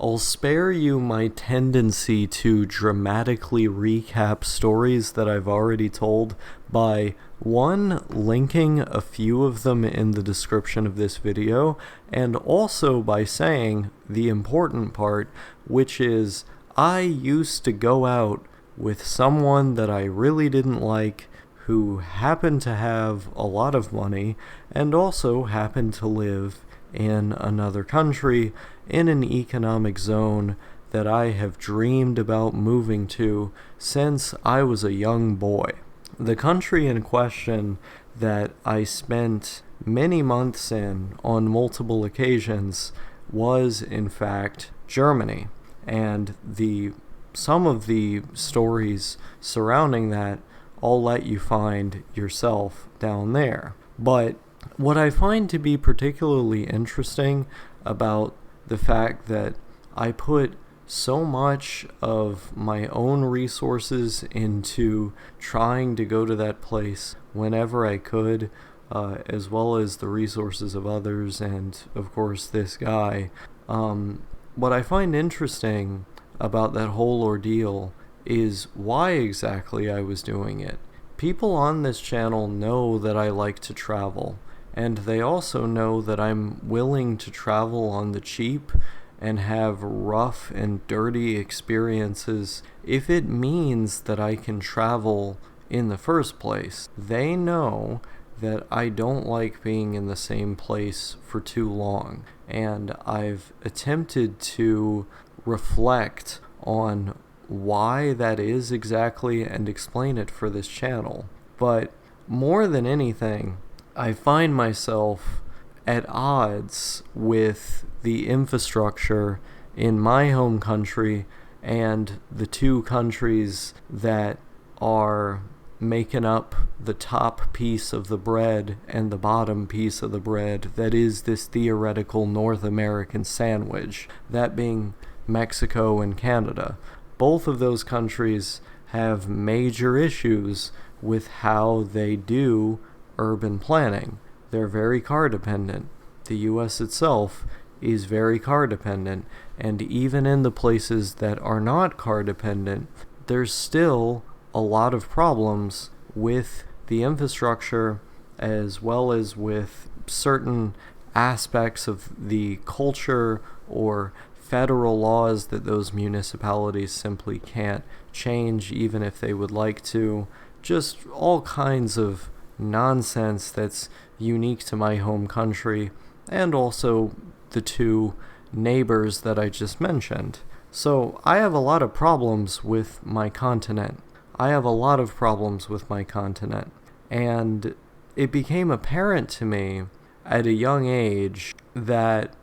I'll spare you my tendency to dramatically recap stories that I've already told by, one, linking a few of them in the description of this video, and also by saying the important part, which is I used to go out with someone that I really didn't like, who happened to have a lot of money, and also happened to live in another country, in an economic zone that I have dreamed about moving to since I was a young boy. The country in question that I spent many months in on multiple occasions was, in fact, Germany, and some of the stories surrounding that I'll let you find yourself down there. But what I find to be particularly interesting about the fact that I put so much of my own resources into trying to go to that place whenever I could, as well as the resources of others and, of course, this guy. What I find interesting about that whole ordeal is why exactly I was doing it. People on this channel know that I like to travel, and they also know that I'm willing to travel on the cheap and have rough and dirty experiences if it means that I can travel in the first place. They know that I don't like being in the same place for too long, and I've attempted to reflect on why that is exactly and explain it for this channel. But more than anything, I find myself at odds with the infrastructure in my home country and the two countries that are making up the top piece of the bread and the bottom piece of the bread that is this theoretical North American sandwich, that being Mexico and Canada. Both of those countries have major issues with how they do urban planning. They're very car dependent. The US itself is very car dependent, and even in the places that are not car dependent, there's still a lot of problems with the infrastructure as well as with certain aspects of the culture or federal laws that those municipalities simply can't change even if they would like to. Just all kinds of nonsense that's unique to my home country and also the two neighbors that I just mentioned. So I have a lot of problems with my continent. And it became apparent to me at a young age that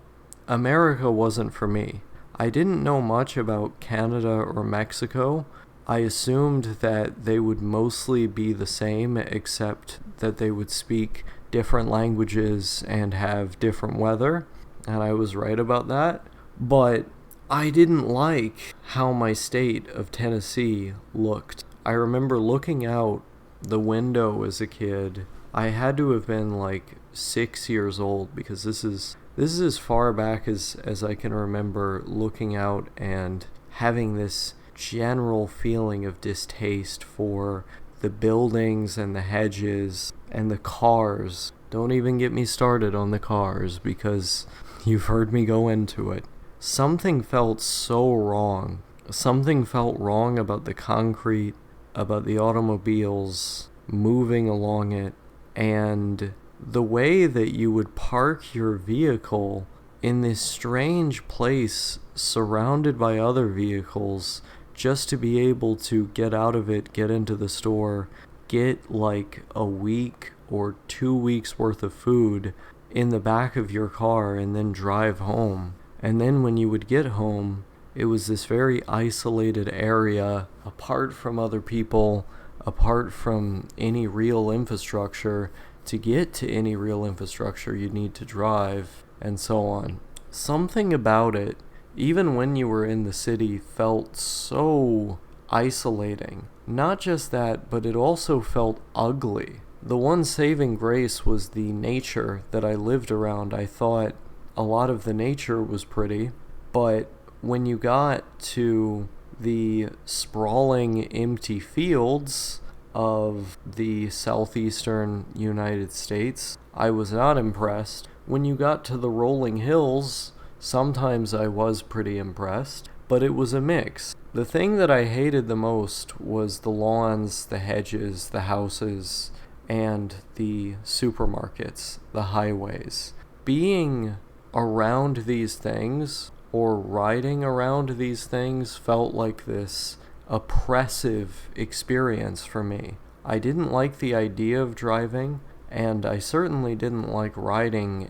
America wasn't for me. I didn't know much about Canada or Mexico. I assumed that they would mostly be the same, except that they would speak different languages and have different weather, and I was right about that. But I didn't like how my state of Tennessee looked. I remember looking out the window as a kid. I had to have been like 6 years old, because this is as far back as I can remember looking out and having this general feeling of distaste for the buildings and the hedges and the cars. Don't even get me started on the cars, because you've heard me go into it. Something felt so wrong. Something felt wrong about the concrete, about the automobiles moving along it, and the way that you would park your vehicle in this strange place surrounded by other vehicles just to be able to get out of it, get into the store, get like a week or 2 weeks worth of food in the back of your car and then drive home. And then when you would get home, it was this very isolated area, apart from other people, apart from any real infrastructure. To get to any real infrastructure, you need to drive, and so on. Something about it, even when you were in the city, felt so isolating. Not just that, but it also felt ugly. The one saving grace was the nature that I lived around. I thought a lot of the nature was pretty, but when you got to the sprawling empty fields of the southeastern United States, I was not impressed. When you got to the rolling hills, sometimes I was pretty impressed, but it was a mix. The thing that I hated the most was the lawns, the hedges, the houses, and the supermarkets, the highways. Being around these things, or riding around these things, felt like this oppressive experience for me. I didn't like the idea of driving, and I certainly didn't like riding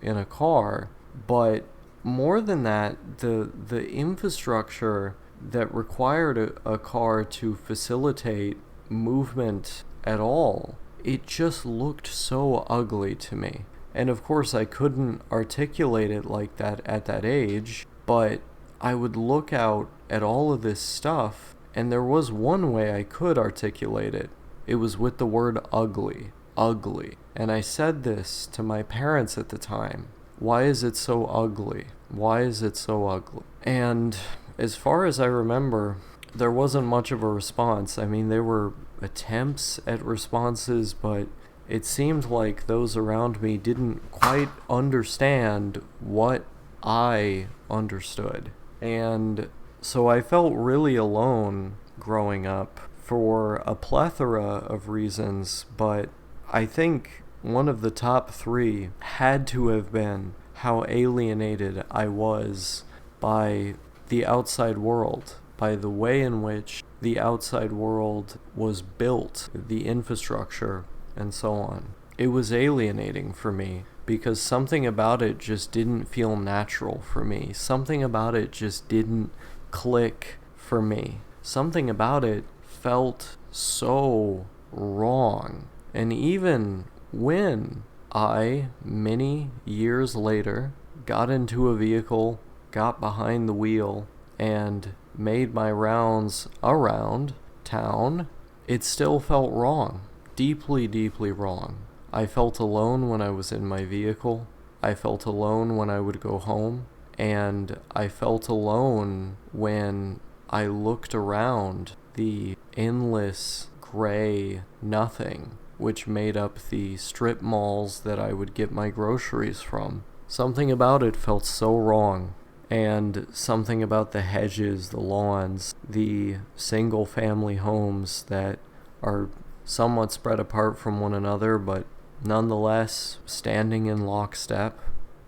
in a car, but more than that, the infrastructure that required a car to facilitate movement at all, it just looked so ugly to me. And of course I couldn't articulate it like that at that age, but I would look out at all of this stuff, and there was one way I could articulate it. It was with the word ugly. Ugly. And I said this to my parents at the time. Why is it so ugly? Why is it so ugly? And as far as I remember, there wasn't much of a response. I mean, there were attempts at responses, but it seemed like those around me didn't quite understand what I understood. And so I felt really alone growing up for a plethora of reasons, but I think one of the top three had to have been how alienated I was by the outside world, by the way in which the outside world was built, the infrastructure, and so on. It was alienating for me because something about it just didn't feel natural for me. Something about it just didn't click for me. Something about it felt so wrong. And even when I, many years later, got into a vehicle, got behind the wheel, and made my rounds around town, it still felt wrong. Deeply, deeply wrong. I felt alone when I was in my vehicle. I felt alone when I would go home. And I felt alone when I looked around the endless gray nothing which made up the strip malls that I would get my groceries from. Something about it felt so wrong. And something about the hedges, the lawns, the single family homes that are somewhat spread apart from one another, but nonetheless standing in lockstep.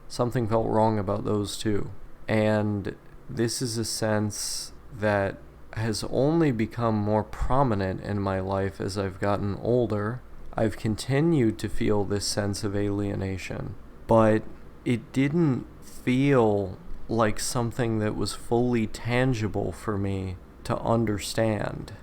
Something felt wrong about those too. And this is a sense that has only become more prominent in my life as I've gotten older. I've continued to feel this sense of alienation, but it didn't feel like something that was fully tangible for me to understand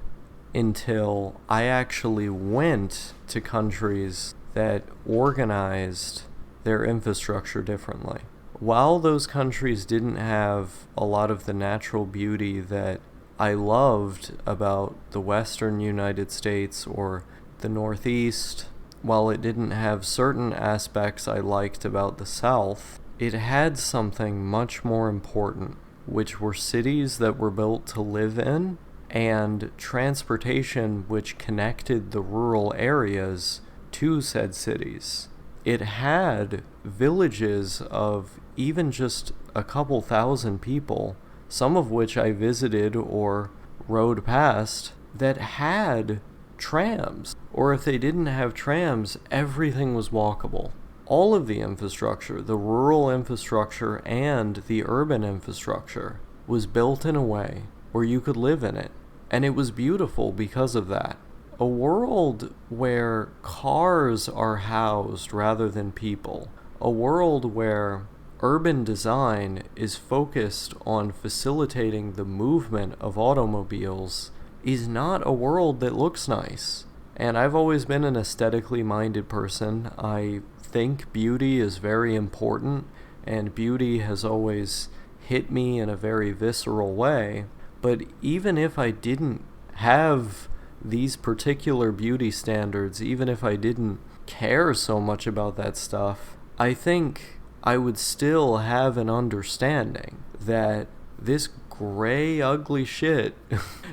until I actually went to countries that organized their infrastructure differently. While those countries didn't have a lot of the natural beauty that I loved about the Western United States or the Northeast, while it didn't have certain aspects I liked about the South, it had something much more important, which were cities that were built to live in and transportation which connected the rural areas to said cities. It had villages of even just a couple thousand people, some of which I visited or rode past, that had trams. Or if they didn't have trams, everything was walkable. All of the infrastructure, the rural infrastructure and the urban infrastructure, was built in a way where you could live in it. And it was beautiful because of that. A world where cars are housed rather than people. A world where urban design is focused on facilitating the movement of automobiles is not a world that looks nice. And I've always been an aesthetically minded person. I think beauty is very important, and beauty has always hit me in a very visceral way. But even if I didn't have these particular beauty standards, even if I didn't care so much about that stuff, I think I would still have an understanding that this gray, ugly shit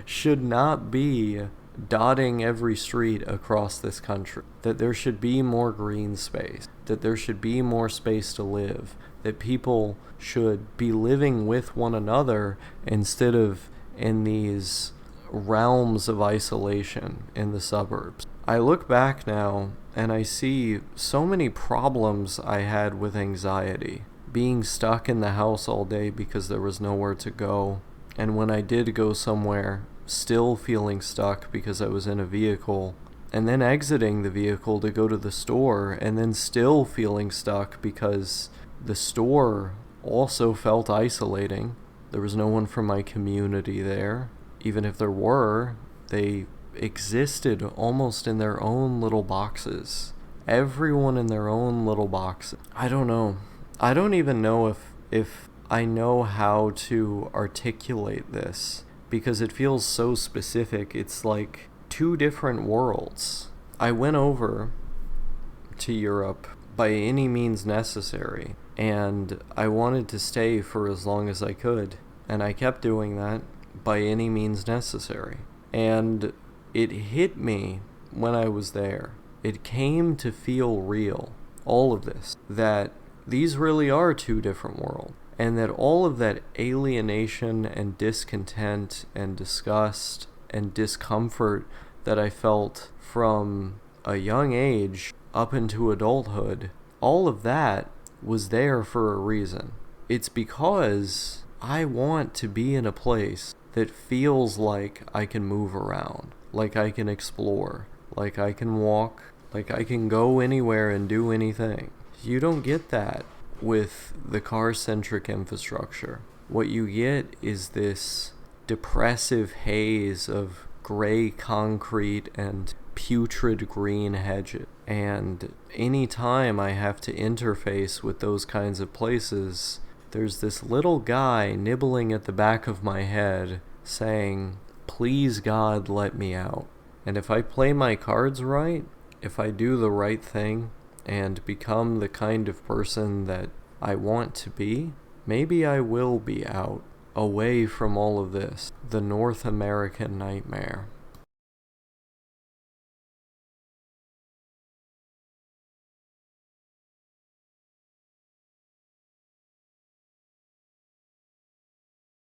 should not be dotting every street across this country. That there should be more green space. That there should be more space to live. That people should be living with one another instead of in these realms of isolation in the suburbs. I look back now and I see so many problems I had with anxiety. Being stuck in the house all day because there was nowhere to go. And when I did go somewhere, still feeling stuck because I was in a vehicle. And then exiting the vehicle to go to the store, and then still feeling stuck because the store also felt isolating. There was no one from my community there. Even if there were, they existed almost in their own little boxes. Everyone in their own little boxes. I don't know. I don't even know if I know how to articulate this, because it feels so specific. It's like two different worlds. I went over to Europe by any means necessary, and I wanted to stay for as long as I could, and I kept doing that by any means necessary. And it hit me when I was there. It came to feel real, all of this, that these really are two different worlds, and that all of that alienation and discontent and disgust and discomfort that I felt from a young age up into adulthood, all of that was there for a reason. It's because I want to be in a place that feels like I can move around, like I can explore, like I can walk, like I can go anywhere and do anything. You don't get that with the car-centric infrastructure. What you get is this depressive haze of gray concrete and putrid green hedges. And any time I have to interface with those kinds of places, there's this little guy nibbling at the back of my head saying, "Please God, let me out." And if I play my cards right, if I do the right thing, and become the kind of person that I want to be, maybe I will be out, away from all of this, the North American nightmare.